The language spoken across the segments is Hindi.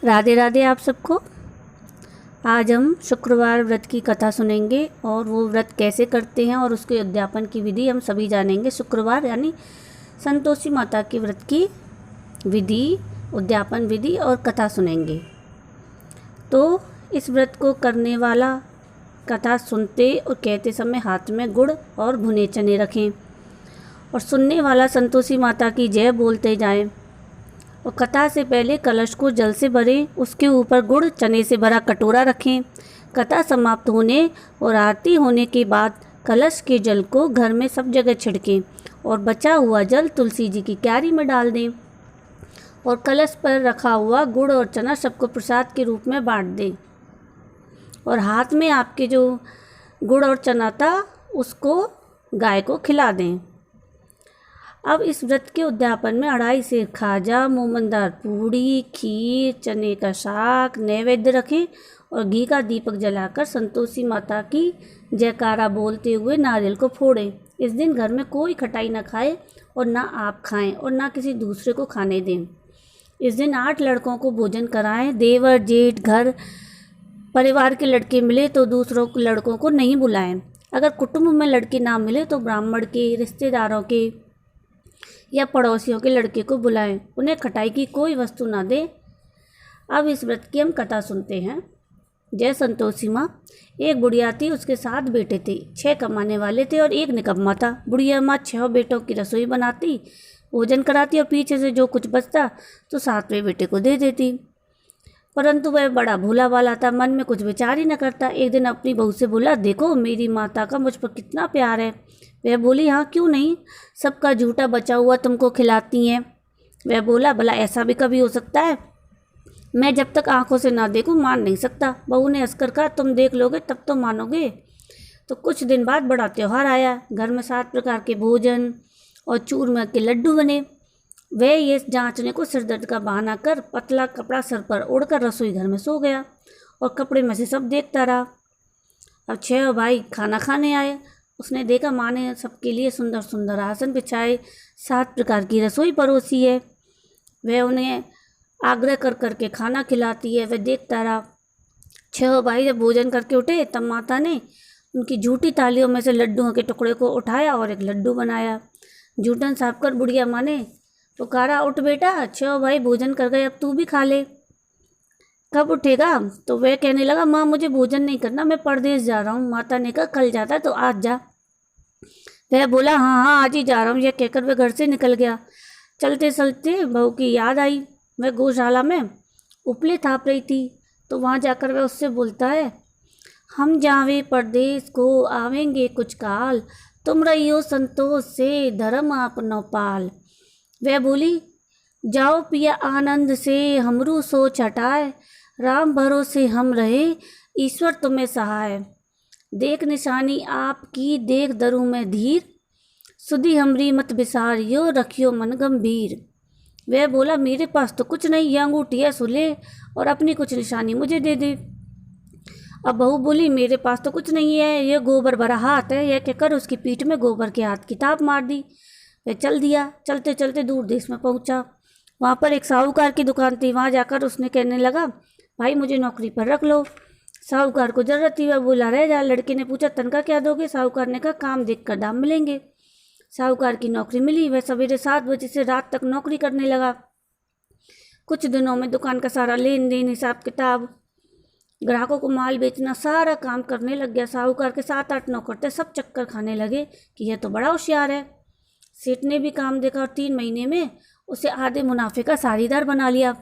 राधे राधे आप सबको। आज हम शुक्रवार व्रत की कथा सुनेंगे और वो व्रत कैसे करते हैं और उसके उद्यापन की विधि हम सभी जानेंगे। शुक्रवार यानी संतोषी माता के व्रत की विधि, उद्यापन विधि और कथा सुनेंगे। तो इस व्रत को करने वाला कथा सुनते और कहते समय हाथ में गुड़ और भुने चने रखें और सुनने वाला संतोषी माता की जय बोलते जाएं। और कथा से पहले कलश को जल से भरें, उसके ऊपर गुड़ चने से भरा कटोरा रखें। कथा समाप्त होने और आरती होने के बाद कलश के जल को घर में सब जगह छिड़कें और बचा हुआ जल तुलसी जी की क्यारी में डाल दें और कलश पर रखा हुआ गुड़ और चना सबको प्रसाद के रूप में बांट दें। और हाथ में आपके जो गुड़ और चना था उसको गाय को खिला दें। अब इस व्रत के उद्यापन में 2.5 सेर खाजा, मोमनदार पूड़ी, खीर, चने का साग नैवेद्य रखें और घी का दीपक जलाकर संतोषी माता की जयकारा बोलते हुए नारियल को फोड़ें। इस दिन घर में कोई खटाई न खाए और ना आप खाएं और ना किसी दूसरे को खाने दें। इस दिन 8 लड़कों को भोजन कराएं। देवर, जेठ, घर परिवार के लड़के मिले तो दूसरों लड़कों को नहीं बुलाएं। अगर कुटुंब में लड़के ना मिले तो ब्राह्मण के, रिश्तेदारों के या पड़ोसियों के लड़के को बुलाएं। उन्हें खटाई की कोई वस्तु ना दें। अब इस व्रत की हम कथा सुनते हैं। जय संतोषी माँ। एक बुढ़िया थी, उसके 7 बेटे थे। 6 कमाने वाले थे और 1 निकम्मा था। बुढ़िया माँ 6 बेटों की रसोई बनाती, भोजन कराती और पीछे से जो कुछ बचता तो 7वें बेटे को दे देती। परंतु वह बड़ा भोला वाला था, मन में कुछ विचार ही न करता। एक दिन अपनी बहू से बोला, देखो मेरी माता का मुझ पर कितना प्यार है। वह बोली, हाँ क्यों नहीं, सबका झूठा बचा हुआ तुमको खिलाती हैं। वह बोला, भला ऐसा भी कभी हो सकता है? मैं जब तक आंखों से ना देखूं मान नहीं सकता। बहू ने हंसकर कहा, तुम देख लोगे तब तो मानोगे। तो कुछ दिन बाद बड़ा त्यौहार आया। घर में 7 प्रकार के भोजन और चूरमा के लड्डू बने। वह ये जांचने को सिरदर्द का बहाना कर पतला कपड़ा सर पर ओढ़कर रसोई घर में सो गया और कपड़े में से सब देखता रहा। अब 6 भाई खाना खाने आए। उसने देखा माँ ने सबके लिए सुंदर सुंदर आसन बिछाए, 7 प्रकार की रसोई परोसी है। वह उन्हें आग्रह कर करके खाना खिलाती है। वह देखता रहा। 6 भाई जब भोजन करके उठे तब माता ने उनकी झूठी थालियों में से लड्डुओं के टुकड़े को उठाया और एक लड्डू बनाया। जूठन साफ कर बुढ़िया माँ ने पुकारा, उठ बेटा, 6 भाई भोजन कर गए, अब तू भी खा ले। कब उठेगा? तो वह कहने लगा, माँ मुझे भोजन नहीं करना, मैं परदेश जा रहा हूँ। माता ने कहा, कल जाता तो आज जा। वह बोला, हाँ हाँ आज ही जा रहा हूँ। यह कहकर वह घर से निकल गया। चलते चलते बहू की याद आई। वह गौशाला में उपले थाप रही थी तो वहाँ जाकर वह उससे बोलता है, हम जावे परदेश को आवेंगे कुछ काल, तुम रहियो संतोष से धर्म आपनो पाल। वह बोली, जाओ पिया आनंद से हमरू सोच हटाए, राम भरोसे हम रहे ईश्वर तुम्हें सहाय। देख निशानी आपकी देख दरू में धीर, सुधी हमरी मत बिसारियो रखियो मन गंभीर। वह बोला, मेरे पास तो कुछ नहीं, यह अंगूठी है सुले और अपनी कुछ निशानी मुझे दे दे। अब बहू बोली, मेरे पास तो कुछ नहीं है, यह गोबर भरा हाथ है। यह कहकर उसकी पीठ में गोबर के हाथ की थाप मार दी। वह चल दिया। चलते चलते दूर देश में पहुंचा। वहाँ पर एक साहूकार की दुकान थी। वहाँ जाकर उसने कहने लगा, भाई मुझे नौकरी पर रख लो। साहूकार को जरूरत थी, वह बोला, रह जा। लड़के ने पूछा, तनख्वाह क्या दोगे? साहूकार ने कहा, काम देखकर दाम मिलेंगे। साहूकार की नौकरी मिली। वह सवेरे 7 बजे से रात तक नौकरी करने लगा। कुछ दिनों में दुकान का सारा लेन देन, हिसाब किताब, ग्राहकों को माल बेचना, सारा काम करने लग गया। साहूकार के 7-8 नौकर थे, सब चक्कर खाने लगे कि यह तो बड़ा होशियार है। सेठ ने भी काम देखा और 3 महीने में उसे आधे मुनाफे का साझीदार बना लिया।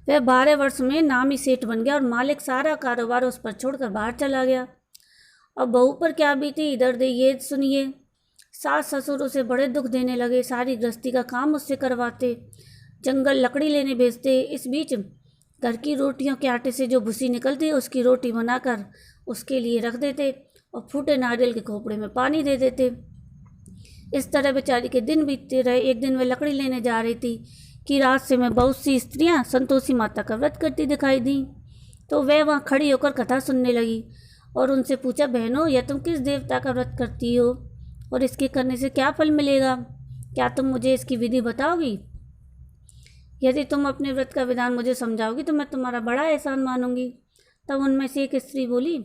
वह 12 वर्ष में नामी सेठ बन गया और मालिक सारा कारोबार उस पर छोड़कर बाहर चला गया। अब बहू पर क्या बीती इधर दे ये सुनिए। सास ससुर उसे बड़े दुख देने लगे। सारी गृहस्थी का काम उससे करवाते, जंगल लकड़ी लेने भेजते। इस बीच घर की रोटियों के आटे से जो भूसी निकलती उसकी रोटी बनाकर उसके लिए रख देते और फूटे नारियल के खोपड़े में पानी दे देते। इस तरह बेचारी के दिन बीतते रहे। एक दिन वह लकड़ी लेने जा रही थी कि रात से में बहुत सी स्त्रियां संतोषी माता का व्रत करती दिखाई दी। तो वह वहाँ खड़ी होकर कथा सुनने लगी और उनसे पूछा, बहनों यह तुम किस देवता का व्रत करती हो और इसके करने से क्या फल मिलेगा? क्या तुम मुझे इसकी विधि बताओगी? यदि तुम अपने व्रत का विधान मुझे समझाओगी तो मैं तुम्हारा बड़ा एहसान मानूंगी। तब उनमें से एक स्त्री बोली,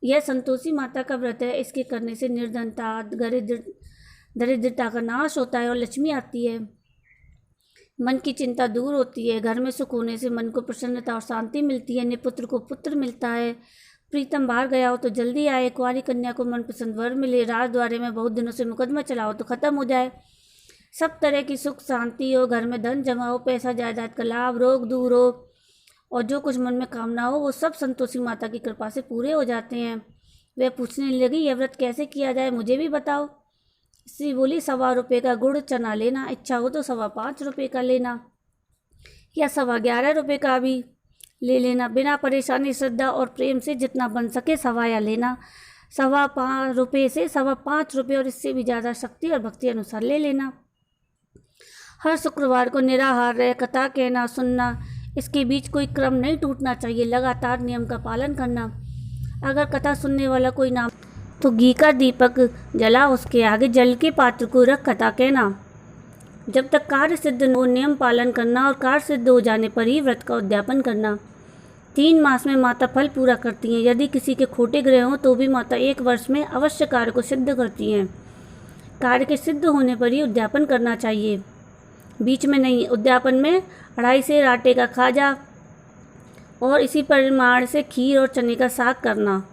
यह संतोषी माता का व्रत है, इसके करने से निर्धनता, दरिद्रता का नाश होता है और लक्ष्मी आती है। मन की चिंता दूर होती है, घर में सुख होने से मन को प्रसन्नता और शांति मिलती है, निपुत्र को पुत्र मिलता है, प्रीतम बाहर गया हो तो जल्दी आए, कुंवारी कन्या को मनपसंद वर मिले, राजद्वारे में बहुत दिनों से मुकदमा चला हो तो खत्म हो जाए, सब तरह की सुख शांति हो, घर में धन जमा हो, पैसा जायदाद का लाभ, रोग दूर हो और जो कुछ मन में कामना हो वो सब संतोषी माता की कृपा से पूरे हो जाते हैं। वह पूछने लगी, यह व्रत कैसे किया जाए, मुझे भी बताओ। स्त्री बोली, 1.25 रुपये का गुड़ चना लेना, इच्छा हो तो 5.25 रुपये का लेना या 11.25 रुपये का भी ले लेना, बिना परेशानी, श्रद्धा और प्रेम से जितना बन सके सवाया लेना, 5.25 रुपये से 5.25 रुपये और इससे भी ज़्यादा शक्ति और भक्ति अनुसार ले लेना। हर शुक्रवार को निराहार रह कथा कहना सुनना, इसके बीच कोई क्रम नहीं टूटना चाहिए, लगातार नियम का पालन करना। अगर कथा सुनने वाला कोई ना तो घी का दीपक जला उसके आगे जल के पात्र को रख कथा कहना। जब तक कार्य सिद्ध न हो नियम पालन करना और कार्य सिद्ध हो जाने पर ही व्रत का उद्यापन करना। 3 मास में माता फल पूरा करती हैं। यदि किसी के खोटे ग्रह हों तो भी माता 1 वर्ष में अवश्य कार्य को सिद्ध करती हैं। कार्य के सिद्ध होने पर ही उद्यापन करना चाहिए, बीच में नहीं। उद्यापन में 2.5 सेर आटे का खाजा और इसी परिमाण से खीर और चने का साग करना।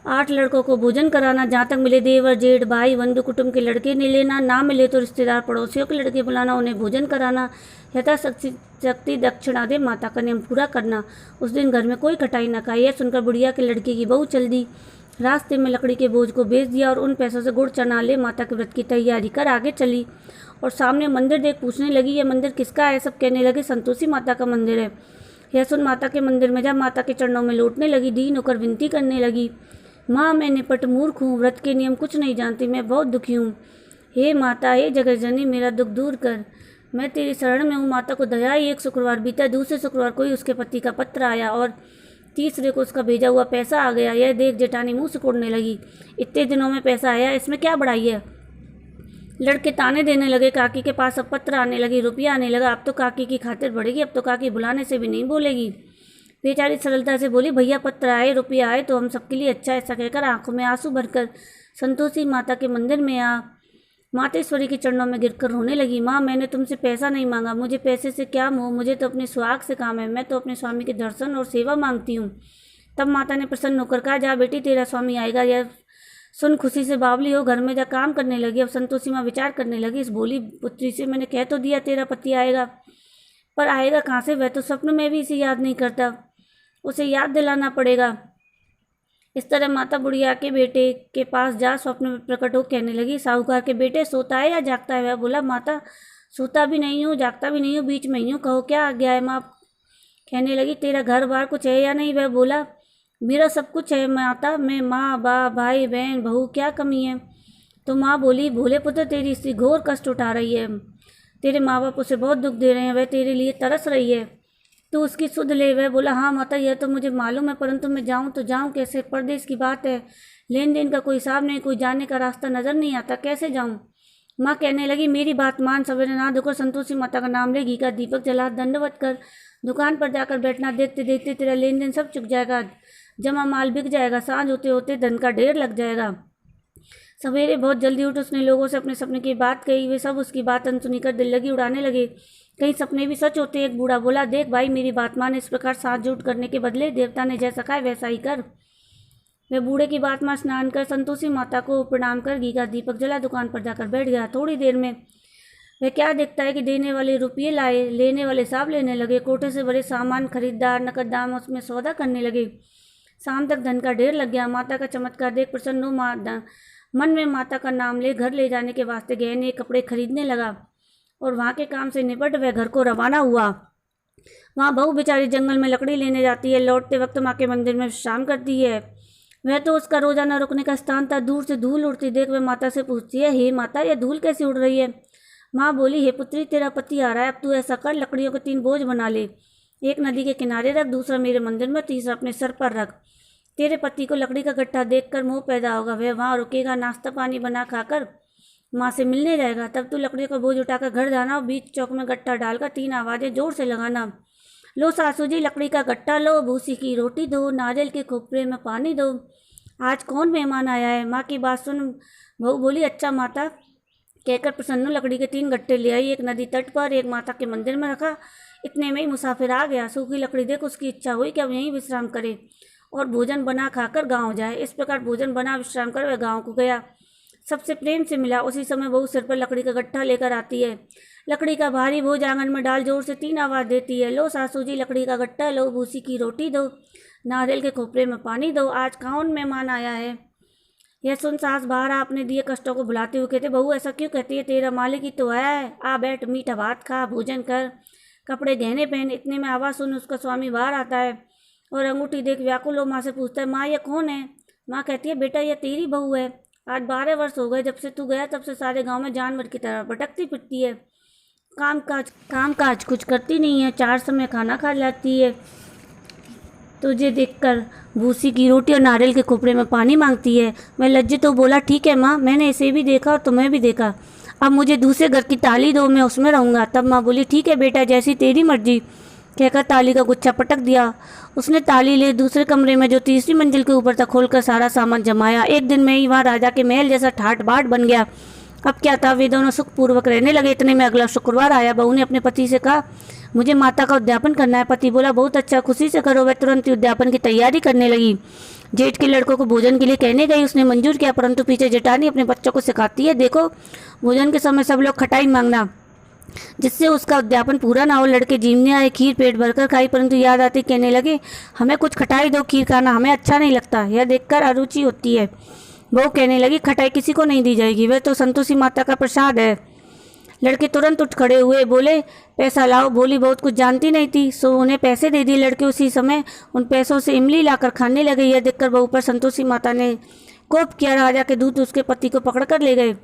8 लड़कों को भोजन कराना, जहाँ तक मिले देवर जेठ भाई बंधु कुटुंब के लड़के नहीं लेना, ना मिले तो रिश्तेदार पड़ोसियों के लड़के बुलाना, उन्हें भोजन कराना, यथाशक्ति दक्षिणा दे माता का नियम पूरा करना। उस दिन घर में कोई खटाई न खाई। यह सुनकर बुढ़िया के लड़के की बहू चल दी, रास्ते में लकड़ी के बोझ को बेच दिया और उन पैसों से गुड़ चना ले माता के व्रत की तैयारी कर आगे चली और सामने मंदिर देख पूछने लगी, यह मंदिर किसका है। सब कहने लगे, संतोषी माता का मंदिर है। यह सुन माता के मंदिर में जा माता के चरणों में लौटने लगी, दीन होकर विनती करने लगी, माँ मैं निपट मूर्ख हूँ, व्रत के नियम कुछ नहीं जानती, मैं बहुत दुखी हूँ। हे माता, हे जगतजननी, मेरा दुख दूर कर, मैं तेरी शरण में हूँ। माता को दया आई। 1 शुक्रवार बीता, दूसरे शुक्रवार को ही उसके पति का पत्र आया और तीसरे को उसका भेजा हुआ पैसा आ गया। यह देख जेठानी मुँह सिकोड़ने लगी, इतने दिनों में पैसा आया, इसमें क्या बढ़ाई है। लड़के ताने देने लगे, काकी के पास अब पत्र आने लगे, रुपया आने लगा, अब तो काकी की खातिर बढ़ेगी, अब तो काकी बुलाने से भी नहीं बोलेगी। बेचारी सरलता से बोली, भैया पत्र आए, रुपया आए तो हम सबके लिए अच्छा। ऐसा कहकर आंखों में आंसू भरकर संतोषी माता के मंदिर में आ मातेश्वरी के चरणों में गिरकर रोने लगी। माँ, मैंने तुमसे पैसा नहीं मांगा, मुझे पैसे से क्या मोह, मुझे तो अपने सुहाग से काम है, मैं तो अपने स्वामी के दर्शन और सेवा मांगती हूँ। तब माता ने प्रसन्न होकर कहा, जा बेटी, तेरा स्वामी आएगा। यह सुन खुशी से बावली हो घर में जा काम करने लगी। अब संतोषी माँ विचार करने लगी, इस बोली पुत्री से मैंने कह तो दिया तेरा पति आएगा, पर आएगा कहाँ से, वह तो स्वप्न में भी इसे याद नहीं करता, उसे याद दिलाना पड़ेगा। इस तरह माता बुढ़िया के बेटे के पास जा स्वप्न में प्रकट हो कहने लगी, साहूकार के बेटे, सोता है या जागता है। वह बोला, माता सोता भी नहीं हूँ, जागता भी नहीं हूँ, बीच में ही हूँ, कहो क्या आ गया है। माँ कहने लगी, तेरा घर बार कुछ है या नहीं। वह बोला, मेरा सब कुछ है माता, मैं माँ बाप भाई बहन बहू, क्या कमी है। तो माँ बोली, भोले पुत्र, तेरी स्त्री घोर कष्ट उठा रही है, तेरे माँ बाप उसे बहुत दुख दे रहे हैं, वह तेरे लिए तरस रही है, तो उसकी सुध ले। वह बोला, हाँ माता, यह तो मुझे मालूम है, परंतु मैं जाऊँ तो जाऊँ कैसे, परदेश की बात है, लेन देन का कोई हिसाब नहीं, कोई जाने का रास्ता नज़र नहीं आता, कैसे जाऊँ। माँ कहने लगी, मेरी बात मान, सवेरे नहा धोकर संतोषी माता का नाम ले, घी का दीपक जला, दंडवत कर, दुकान पर जाकर बैठना, देखते देखते तेरा लेन देन सब चुक जाएगा, जमा माल बिक जाएगा, सांझ होते होते धन का ढेर लग जाएगा। सवेरे बहुत जल्दी उठ उसने लोगों से अपने सपने की बात कही। वे सब उसकी बात अनसुनी कर दिल लगी उड़ाने लगे, कहीं सपने भी सच होते। एक बूढ़ा बोला, देख भाई, मेरी बात मान, इस प्रकार साथ झूठ करने के बदले देवता ने जैसा कहा वैसा ही कर। वह बूढ़े की बात मान स्नान कर संतोषी माता को प्रणाम कर घी का दीपक जला दुकान पर जाकर बैठ गया। थोड़ी देर में वह क्या देखता है कि देने वाले रुपये लाए, लेने वाले हिसाब लेने लगे, कोठे से बड़े सामान खरीददार नकद दाम उसमें सौदा करने लगे। शाम तक धन का ढेर लग गया। माता का चमत्कार देख प्रसन्न हो मन में माता का नाम ले घर ले जाने के वास्ते गहने कपड़े खरीदने लगा और वहाँ के काम से निपट वह घर को रवाना हुआ। वहाँ बहू बेचारी जंगल में लकड़ी लेने जाती है, लौटते वक्त माँ के मंदिर में विश्राम करती है। वह तो उसका रोजाना रुकने का स्थान था। दूर से धूल उड़ती देख वह माता से पूछती है, हे माता, यह धूल कैसी उड़ रही है। माँ बोली, हे पुत्री, तेरा पति आ रहा है, अब तू ऐसा कर, लकड़ियों के 3 बोझ बना ले, एक नदी के किनारे रख, दूसरा मेरे मंदिर में, तीसरा अपने सर पर रख। तेरे पति को लकड़ी का गट्ठा देखकर मोह पैदा होगा, वह वहाँ रुकेगा, नाश्ता पानी बना खाकर माँ से मिलने जाएगा, तब तू लकड़ी का बोझ उठाकर घर जाना और बीच चौक में गट्टा डालकर 3 आवाज़ें जोर से लगाना। लो सासू जी लकड़ी का गट्टा लो, भूसी की रोटी दो, नारियल के खोपरे में पानी दो। आज कौन मेहमान आया है? माँ की बात सुन बहू बोली, अच्छा माता कहकर प्रसन्न लकड़ी के 3 गट्टे ले आई। एक नदी तट पर, एक माता के मंदिर में रखा। इतने में ही मुसाफिर आ गया। सूखी लकड़ी देख उसकी इच्छा हुई कि अब यहीं विश्राम करे और भोजन बना खाकर गाँव जाए। इस प्रकार भोजन बना विश्राम कर वह गाँव को गया। सबसे प्रेम से मिला। उसी समय बहू सिर पर लकड़ी का गट्ठा लेकर आती है। लकड़ी का भारी बोझ आंगन में डाल जोर से 3 आवाज़ देती है। लो सासू जी लकड़ी का गट्टा लो, भूसी की रोटी दो, नारियल के खोपरे में पानी दो। आज कौन मेहमान आया है? यह सुन सास बाहर अपने दिए कष्टों को भुलाते हुए कहते, बहू ऐसा क्यों कहती है? तेरा मालिक ही तो आया है। आ बैठ, मीठा भात खा, भोजन कर, कपड़े गहने पहन। इतने में आवाज़ सुन उसका स्वामी बाहर आता है और अंगूठी देख व्याकुल हो माँ से पूछता है, माँ यह कौन है? माँ कहती है, बेटा यह तेरी बहू है। आज 12 वर्ष हो गए जब से तू गया, तब से सारे गांव में जानवर की तरह भटकती फिरती है। काम काज कुछ करती नहीं है, 4 समय खाना खा जाती है। तुझे देखकर भूसी की रोटी और नारियल के खोपरे में पानी मांगती है। मैं लज्जित तो बोला, ठीक है माँ, मैंने इसे भी देखा और तुम्हें भी देखा। अब मुझे दूसरे घर की ताली दो, मैं उसमें रहूँगा। तब माँ बोली, ठीक है बेटा, जैसी तेरी मर्जी, कहकर ताली का गुच्छा पटक दिया। उसने ताली ले दूसरे कमरे में जो 3री मंजिल के ऊपर था खोलकर सारा सामान जमाया। एक दिन में ही वहाँ राजा के महल जैसा ठाट बाट बन गया। अब क्या था, वे दोनों सुखपूर्वक रहने लगे। इतने में अगला शुक्रवार आया। बहू ने अपने पति से कहा, मुझे माता का उद्यापन करना है। पति बोला, बहुत अच्छा, खुशी से करो। वह तुरंत ही उद्यापन की तैयारी करने लगी। जेठ के लड़कों को भोजन के लिए कहने गई। उसने मंजूर किया, परंतु पीछे जेठानी अपने बच्चों को सिखाती है, देखो भोजन के समय सब लोग खटाई मांगना, जिससे उसका उद्यापन पूरा ना हो। लड़के जीवने आए, खीर पेट भरकर खाई, परंतु याद आती कहने लगे, हमें कुछ खटाई दो, खीर खाना हमें अच्छा नहीं लगता, यह देखकर अरुचि होती है। बहू कहने लगी, खटाई किसी को नहीं दी जाएगी, वह तो संतोषी माता का प्रसाद है। लड़के तुरंत उठ खड़े हुए, बोले, पैसा लाओ। भोली बहुत कुछ जानती नहीं थी, सो उन्हें पैसे दे दिए। लड़के उसी समय उन पैसों से इमली लाकर खाने लगे। यह देखकर बहू पर संतोषी माता ने कोप किया। राजा के दूत उसके पति को पकड़ कर ले गए।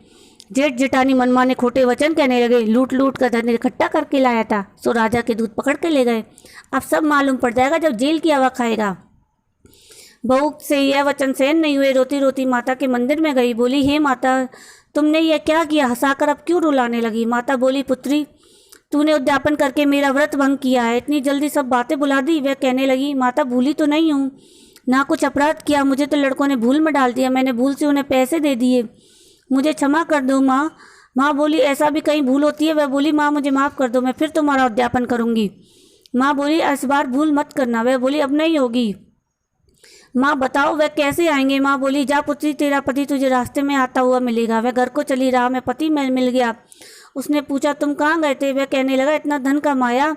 जेठ जेठानी मनमाने खोटे वचन कहने लगे, लूट लूट कर धन इकट्ठा करके लाया था, सो राजा के दूत पकड़ के ले गए। अब सब मालूम पड़ जाएगा जब जेल की हवा खाएगा। बहू से यह वचन सहन नहीं हुए। रोती रोती माता के मंदिर में गई। बोली, हे माता, तुमने यह क्या किया? हंसाकर अब क्यों रुलाने लगी? माता बोली, पुत्री, तूने उद्यापन करके मेरा व्रत भंग किया है। इतनी जल्दी सब बातें भुला दी। वह कहने लगी, माता भूली तो नहीं हूँ, ना कुछ अपराध किया, मुझे तो लड़कों ने भूल में डाल दिया, मैंने भूल से उन्हें पैसे दे दिए, मुझे क्षमा कर दो माँ। माँ बोली, ऐसा भी कहीं भूल होती है? वह बोली, माँ मुझे माफ़ कर दो, मैं फिर तुम्हारा उद्यापन करूँगी। माँ बोली, इस बार भूल मत करना। वह बोली, अब नहीं होगी। माँ बताओ वह कैसे आएंगे? माँ बोली, जा पुत्री, तेरा पति तुझे रास्ते में आता हुआ मिलेगा। वह घर को चली, राह में पति मिल गया। उसने पूछा, तुम कहाँ गए थे? वह कहने लगा, इतना धन कमाया,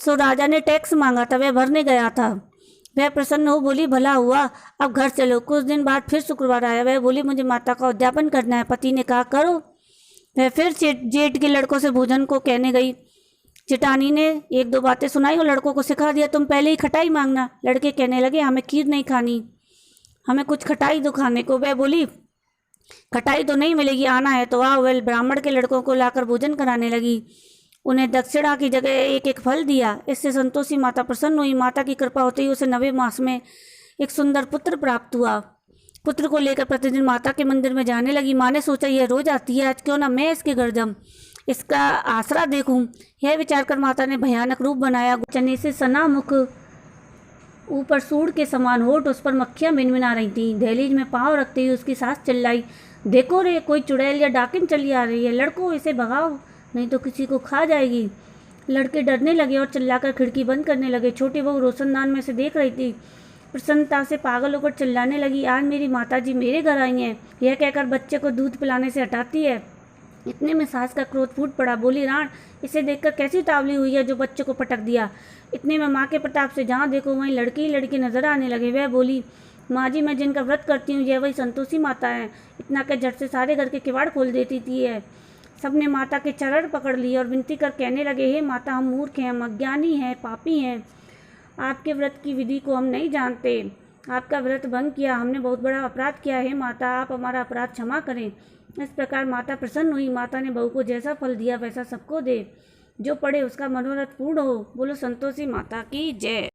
सो राजा ने टैक्स मांगा था, वह भरने गया था। वह प्रसन्न हो बोली, भला हुआ, अब घर चलो। कुछ दिन बाद फिर शुक्रवार आया। वह बोली, मुझे माता का उद्यापन करना है। पति ने कहा, करो। वह फिर जेठ के लड़कों से भोजन को कहने गई। जेठानी ने 1-2 बातें सुनाई और लड़कों को सिखा दिया, तुम पहले ही खटाई मांगना। लड़के कहने लगे, हमें खीर नहीं खानी, हमें कुछ खटाई दो खाने को। वह बोली, खटाई तो नहीं मिलेगी, आना है तो आओ। वह ब्राह्मण के लड़कों को लाकर भोजन कराने लगी। उन्हें दक्षिणा की जगह एक एक फल दिया। इससे संतोषी माता प्रसन्न हुई। माता की कृपा होते ही उसे 9वें मास में एक सुंदर पुत्र प्राप्त हुआ। पुत्र को लेकर प्रतिदिन माता के मंदिर में जाने लगी। माँ ने सोचा, यह रोज आती है, आज क्यों ना मैं इसके घर जाऊं, इसका आसरा देखूं। यह विचार कर माता ने भयानक रूप बनाया। चने से सना मुख, ऊपर सूढ़ के समान होठ, उस पर मक्खियाँ भिनभिना रही थीं। दहलीज में पाँव रखते ही उसकी सास चिल्लाई, देखो रे, कोई चुड़ैल या डाकिन चली आ रही है, लड़कों इसे भगाओ, नहीं तो किसी को खा जाएगी। लड़के डरने लगे और चिल्लाकर खिड़की बंद करने लगे। छोटी बहू रोशनदान में से देख रही थी। प्रसन्नता से पागल होकर चिल्लाने लगी, आज मेरी माताजी मेरे घर आई हैं। यह कहकर बच्चे को दूध पिलाने से हटाती है। इतने में सास का क्रोध फूट पड़ा। बोली, राण, इसे देखकर कैसी उतावली हुई है जो बच्चे को पटक दिया। इतने में माँ के प्रताप से जहाँ देखो वहीं लड़की लड़की नजर आने लगे। वह बोली, माँ जी, मैं जिनका व्रत करती हूँ यह वही संतोषी माता है। इतना कर झट से सारे घर के किवाड़ खोल देती थी। सबने माता के चरण पकड़ लिए और विनती कर कहने लगे, हे माता, हम मूर्ख हैं, हम अज्ञानी हैं, पापी हैं, आपके व्रत की विधि को हम नहीं जानते, आपका व्रत भंग किया, हमने बहुत बड़ा अपराध किया है। माता, आप हमारा अपराध क्षमा करें। इस प्रकार माता प्रसन्न हुई। माता ने बहू को जैसा फल दिया वैसा सबको दे, जो पढ़े उसका मनोरथ पूर्ण हो। बोलो संतोषी माता की जय।